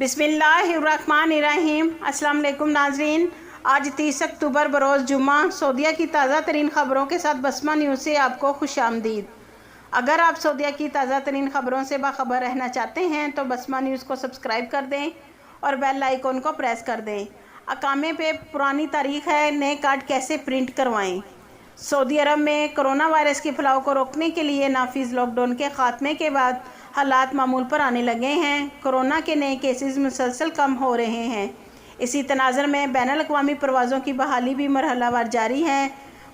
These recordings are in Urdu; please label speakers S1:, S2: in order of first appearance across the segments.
S1: بسم اللہ الرحمن الرحیم۔ السلام علیکم ناظرین، آج 30 اکتوبر بروز جمعہ سعودیہ کی تازہ ترین خبروں کے ساتھ بسمہ نیوز سے آپ کو خوش آمدید۔ اگر آپ سعودیہ کی تازہ ترین خبروں سے باخبر رہنا چاہتے ہیں تو بسمہ نیوز کو سبسکرائب کر دیں اور بیل آئیکن کو پریس کر دیں۔ اقامے پہ پرانی تاریخ ہے، نئے کارڈ کیسے پرنٹ کروائیں؟ سعودی عرب میں کرونا وائرس کے پھیلاؤ کو روکنے کے لیے نافذ لاک ڈاؤن کے خاتمے کے بعد حالات معمول پر آنے لگے ہیں۔ کورونا کے نئے کیسز مسلسل کم ہو رہے ہیں۔ اسی تناظر میں بین الاقوامی پروازوں کی بحالی بھی مرحلہ وار جاری ہے۔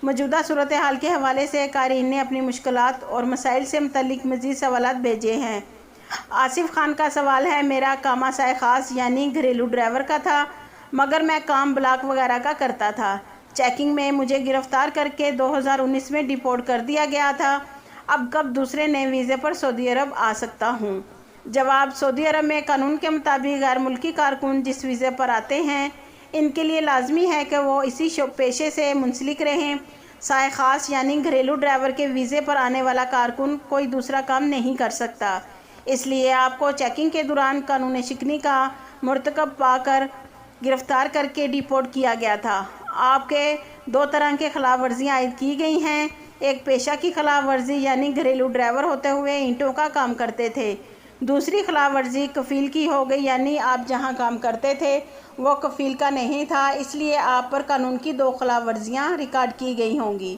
S1: موجودہ صورتحال کے حوالے سے قارئین نے اپنی مشکلات اور مسائل سے متعلق مزید سوالات بھیجے ہیں۔ آصف خان کا سوال ہے، میرا کامہ سائے خاص یعنی گھریلو ڈرائیور کا تھا، مگر میں کام بلاک وغیرہ کا کرتا تھا۔ چیکنگ میں مجھے گرفتار کر کے 2019 میں ڈیپورٹ کر دیا گیا تھا۔ اب کب دوسرے نئے ویزے پر سعودی عرب آ سکتا ہوں؟ جواب: سعودی عرب میں قانون کے مطابق غیر ملکی کارکن جس ویزے پر آتے ہیں ان کے لیے لازمی ہے کہ وہ اسی پیشے سے منسلک رہیں۔ سائے خاص یعنی گھریلو ڈرائیور کے ویزے پر آنے والا کارکن کوئی دوسرا کام نہیں کر سکتا، اس لیے آپ کو چیکنگ کے دوران قانون شکنی کا مرتکب پا کر گرفتار کر کے ڈیپورٹ کیا گیا تھا۔ آپ کے دو طرح کے خلاف ورزیاں عائد کی گئی ہیں۔ ایک پیشہ کی خلاف ورزی یعنی گھریلو ڈرائیور ہوتے ہوئے اینٹوں کا کام کرتے تھے۔ دوسری خلاف ورزی کفیل کی ہو گئی، یعنی آپ جہاں کام کرتے تھے وہ کفیل کا نہیں تھا، اس لیے آپ پر قانون کی دو خلاف ورزیاں ریکارڈ کی گئی ہوں گی۔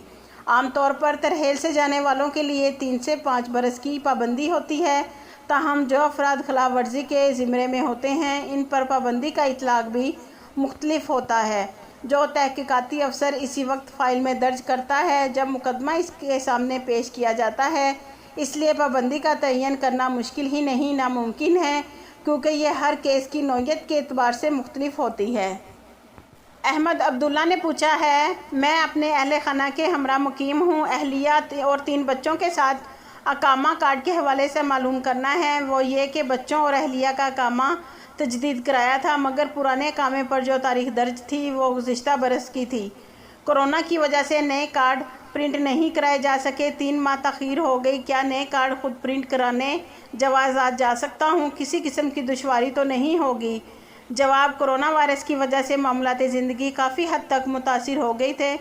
S1: عام طور پر ترحیل سے جانے والوں کے لیے 3 سے 5 برس کی پابندی ہوتی ہے، تاہم جو افراد خلاف ورزی کے زمرے میں ہوتے ہیں ان پر پابندی کا اطلاق بھی مختلف ہوتا ہے، جو تحقیقاتی افسر اسی وقت فائل میں درج کرتا ہے جب مقدمہ اس کے سامنے پیش کیا جاتا ہے۔ اس لیے پابندی کا تعین کرنا مشکل ہی نہیں ناممکن ہے، کیونکہ یہ ہر کیس کی نوعیت کے اعتبار سے مختلف ہوتی ہے۔ احمد عبداللہ نے پوچھا ہے، میں اپنے اہل خانہ کے ہمراہ مقیم ہوں، اہلیہ اور 3 بچوں کے ساتھ اقامہ کارڈ کے حوالے سے معلوم کرنا ہے۔ وہ یہ کہ بچوں اور اہلیہ کا اقامہ تجدید کرایا تھا، مگر پرانے اقامے پر جو تاریخ درج تھی وہ گزشتہ برس کی تھی۔ کورونا کی وجہ سے نئے کارڈ پرنٹ نہیں کرائے جا سکے، 3 ماہ تاخیر ہو گئی۔ کیا نئے کارڈ خود پرنٹ کرانے جوازات جا سکتا ہوں؟ کسی قسم کی دشواری تو نہیں ہوگی؟ جواب: کورونا وائرس کی وجہ سے معاملات زندگی کافی حد تک متاثر ہو گئے تھے،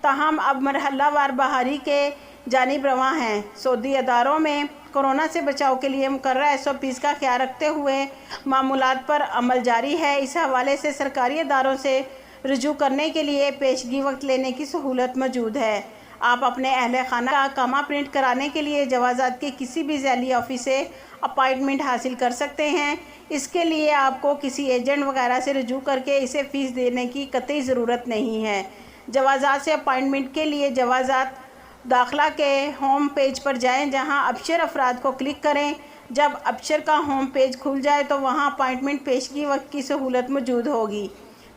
S1: تاہم اب مرحلہ وار بحالی کے جانب رواں ہیں۔ سعودی اداروں میں کورونا سے بچاؤ کے لیے مقررہ SOPs کا خیال رکھتے ہوئے معمولات پر عمل جاری ہے۔ اس حوالے سے سرکاری اداروں سے رجوع کرنے کے لیے پیشگی وقت لینے کی سہولت موجود ہے۔ آپ اپنے اہل خانہ کا اقامہ پرنٹ کرانے کے لیے جوازات کے کسی بھی ذیلی آفس سے اپائنٹمنٹ حاصل کر سکتے ہیں۔ اس کے لیے آپ کو کسی ایجنٹ وغیرہ سے رجوع کر کے اسے فیس دینے کی قطعی ضرورت نہیں ہے۔ جوازات سے اپائنٹمنٹ کے لیے جوازات داخلہ کے ہوم پیج پر جائیں، جہاں ابشر افراد کو کلک کریں۔ جب ابشر کا ہوم پیج کھل جائے تو وہاں اپائنٹمنٹ پیشگی وقت کی سہولت موجود ہوگی۔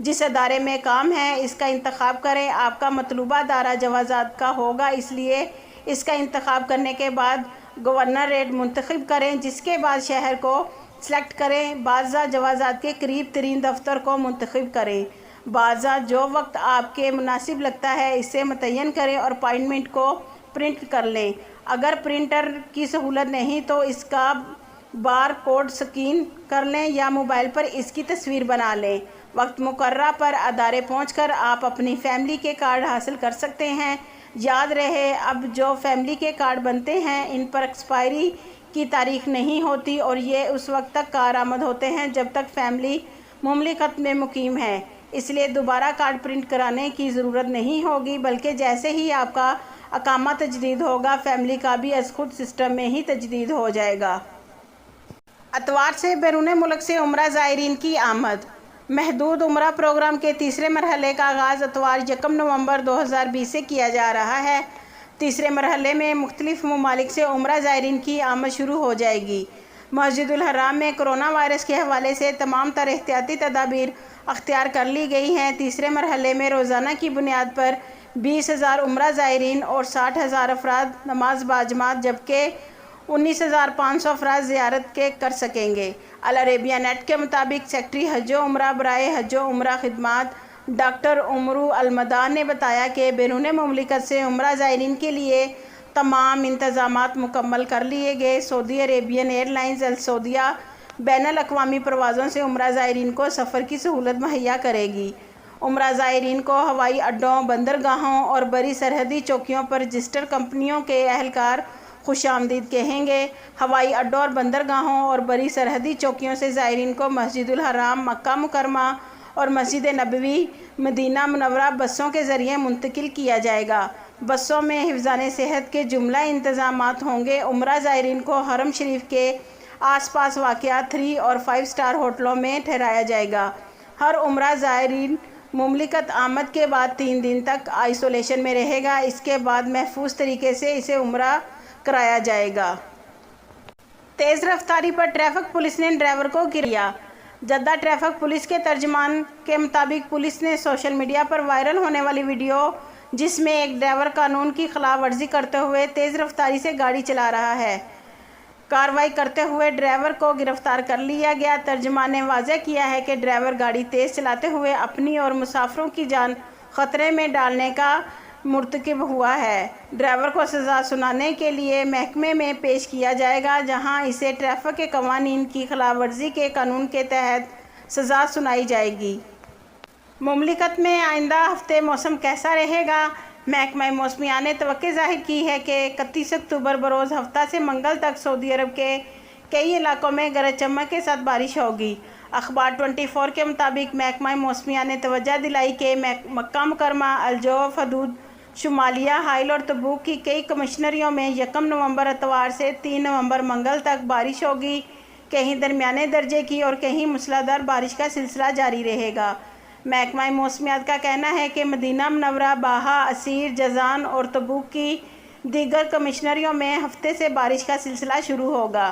S1: جس ادارے میں کام ہے اس کا انتخاب کریں۔ آپ کا مطلوبہ ادارہ جوازات کا ہوگا، اس لیے اس کا انتخاب کرنے کے بعد گورنریٹ منتخب کریں، جس کے بعد شہر کو سلیکٹ کریں۔ بعض جوازات کے قریب ترین دفتر کو منتخب کریں۔ بعض جو وقت آپ کے مناسب لگتا ہے اسے متعین کریں اور اپائنٹمنٹ کو پرنٹ کر لیں۔ اگر پرنٹر کی سہولت نہیں تو اس کا بار کوڈ سکین کر لیں یا موبائل پر اس کی تصویر بنا لیں۔ وقت مقررہ پر ادارے پہنچ کر آپ اپنی فیملی کے کارڈ حاصل کر سکتے ہیں۔ یاد رہے، اب جو فیملی کے کارڈ بنتے ہیں ان پر ایکسپائری کی تاریخ نہیں ہوتی اور یہ اس وقت تک کارآمد ہوتے ہیں جب تک فیملی مملکت میں مقیم ہے، اس لیے دوبارہ کارڈ پرنٹ کرانے کی ضرورت نہیں ہوگی، بلکہ جیسے ہی آپ کا اقامہ تجدید ہوگا فیملی کا بھی از خود سسٹم میں ہی تجدید ہو جائے گا۔ اتوار سے بیرون ملک سے عمرہ زائرین کی آمد۔ محدود عمرہ پروگرام کے تیسرے مرحلے کا آغاز اتوار 1 نومبر 2020 سے کیا جا رہا ہے۔ تیسرے مرحلے میں مختلف ممالک سے عمرہ زائرین کی آمد شروع ہو جائے گی۔ مسجد الحرام میں کورونا وائرس کے حوالے سے تمام تر احتیاطی تدابیر اختیار کر لی گئی ہیں۔ تیسرے مرحلے میں روزانہ کی بنیاد پر 20,000 عمرہ زائرین اور 60,000 افراد نماز باجماعت جبکہ 19,500 افراد زیارت کے کر سکیں گے۔ العربیہ نیٹ کے مطابق سیکریٹری حج و عمرہ برائے حج و عمرہ خدمات ڈاکٹر عمرو المدان نے بتایا کہ بیرون مملکت سے عمرہ زائرین کے لیے تمام انتظامات مکمل کر لیے گئے۔ سعودی عربین ایئر لائنز السعودیہ بین الاقوامی پروازوں سے عمرہ زائرین کو سفر کی سہولت مہیا کرے گی۔ عمرہ زائرین کو ہوائی اڈوں، بندرگاہوں اور بری سرحدی چوکیوں پر رجسٹرڈ کمپنیوں کے اہلکار خوش آمدید کہیں گے۔ ہوائی اڈوں اور بندرگاہوں اور بری سرحدی چوکیوں سے زائرین کو مسجد الحرام، مکہ مکرمہ اور مسجد نبوی مدینہ منورہ بسوں کے ذریعے منتقل کیا جائے گا۔ بسوں میں حفظان صحت کے جملہ انتظامات ہوں گے۔ عمرہ زائرین کو حرم شریف کے آس پاس واقع 3 اور 5 اسٹار ہوٹلوں میں ٹھہرایا جائے گا۔ ہر عمرہ زائرین مملکت آمد کے بعد 3 دن تک آئسولیشن میں رہے گا۔ اس کے بعد محفوظ طریقے سے اسے عمرہ کرایا جائے گا۔ تیز رفتاری پر ٹریفک پولیس نے ڈرائیور کو گرفتار کیا۔ جدہ ٹریفک پولیس کے ترجمان کے مطابق پولیس نے سوشل میڈیا پر وائرل ہونے والی ویڈیو جس میں ایک ڈرائیور قانون کی خلاف ورزی کرتے ہوئے تیز رفتاری سے گاڑی چلا رہا ہے، کارروائی کرتے ہوئے ڈرائیور کو گرفتار کر لیا گیا۔ ترجمان نے واضح کیا ہے کہ ڈرائیور گاڑی تیز چلاتے ہوئے اپنی اور مسافروں کی جان خطرے میں ڈالنے کا مرتکب ہوا ہے۔ ڈرائیور کو سزا سنانے کے لیے محکمے میں پیش کیا جائے گا، جہاں اسے ٹریفک کے قوانین کی خلاف ورزی کے قانون کے تحت سزا سنائی جائے گی۔ مملکت میں آئندہ ہفتے موسم کیسا رہے گا؟ محکمہ موسمیات نے توقع ظاہر کی ہے کہ 31 اکتوبر بروز ہفتہ سے منگل تک سعودی عرب کے کئی علاقوں میں گرج چمک کے ساتھ بارش ہوگی۔ اخبار 24 کے مطابق محکمہ موسمیات نے توجہ دلائی کہ مکہ مکرمہ، الجوف، حدود شمالیہ، حائل اور تبوک کی کئی کمشنریوں میں 1 نومبر اتوار سے 3 نومبر منگل تک بارش ہوگی۔ کہیں درمیانے درجے کی اور کہیں موسلادھار بارش کا سلسلہ جاری رہے گا۔ محکمہ موسمیات کا کہنا ہے کہ مدینہ منورہ، باہا، عسیر، جازان اور تبوک کی دیگر کمشنریوں میں ہفتے سے بارش کا سلسلہ شروع ہوگا۔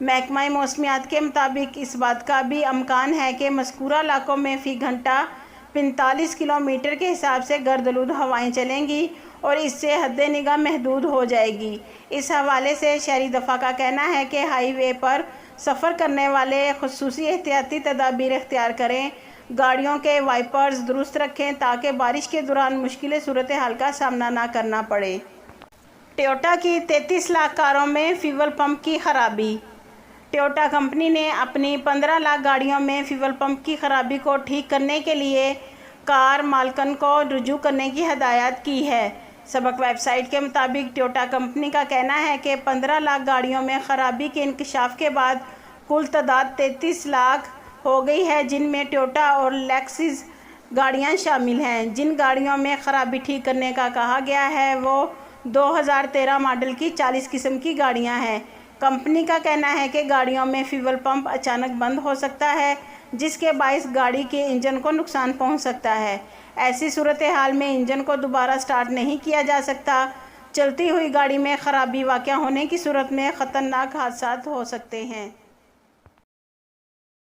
S1: محکمہ موسمیات کے مطابق اس بات کا بھی امکان ہے کہ مذکورہ علاقوں میں فی گھنٹہ 45 کلومیٹر کے حساب سے گردآلود ہوائیں چلیں گی اور اس سے حد نگاہ محدود ہو جائے گی۔ اس حوالے سے شہری دفاع کا کہنا ہے کہ ہائی وے پر سفر کرنے والے خصوصی احتیاطی تدابیر اختیار کریں، گاڑیوں کے وائپرز درست رکھیں تاکہ بارش کے دوران مشکل صورتحال کا سامنا نہ کرنا پڑے۔ ٹویوٹا کی 33 لاکھ کاروں میں فیول پمپ کی خرابی۔ ٹویوٹا کمپنی نے اپنی 15 لاکھ گاڑیوں میں فیول پمپ کی خرابی کو ٹھیک کرنے کے لیے کار مالکان کو رجوع کرنے کی ہدایت کی ہے۔ سبق ویب سائٹ کے مطابق ٹویوٹا کمپنی کا کہنا ہے کہ 15 لاکھ گاڑیوں میں خرابی کے انکشاف کے بعد کل تعداد 33 لاکھ ہو گئی ہے، جن میں ٹویوٹا اور لیکسس گاڑیاں شامل ہیں۔ جن گاڑیوں میں خرابی ٹھیک کرنے کا کہا گیا ہے وہ 2013 ماڈل کی 40 قسم کی گاڑیاں ہیں۔ کمپنی کا کہنا ہے کہ گاڑیوں میں فیول پمپ اچانک بند ہو سکتا ہے، جس کے باعث گاڑی کے انجن کو نقصان پہنچ سکتا ہے۔ ایسی صورتحال میں انجن کو دوبارہ سٹارٹ نہیں کیا جا سکتا۔ چلتی ہوئی گاڑی میں خرابی واقع ہونے کی صورت میں خطرناک حادثات ہو سکتے ہیں۔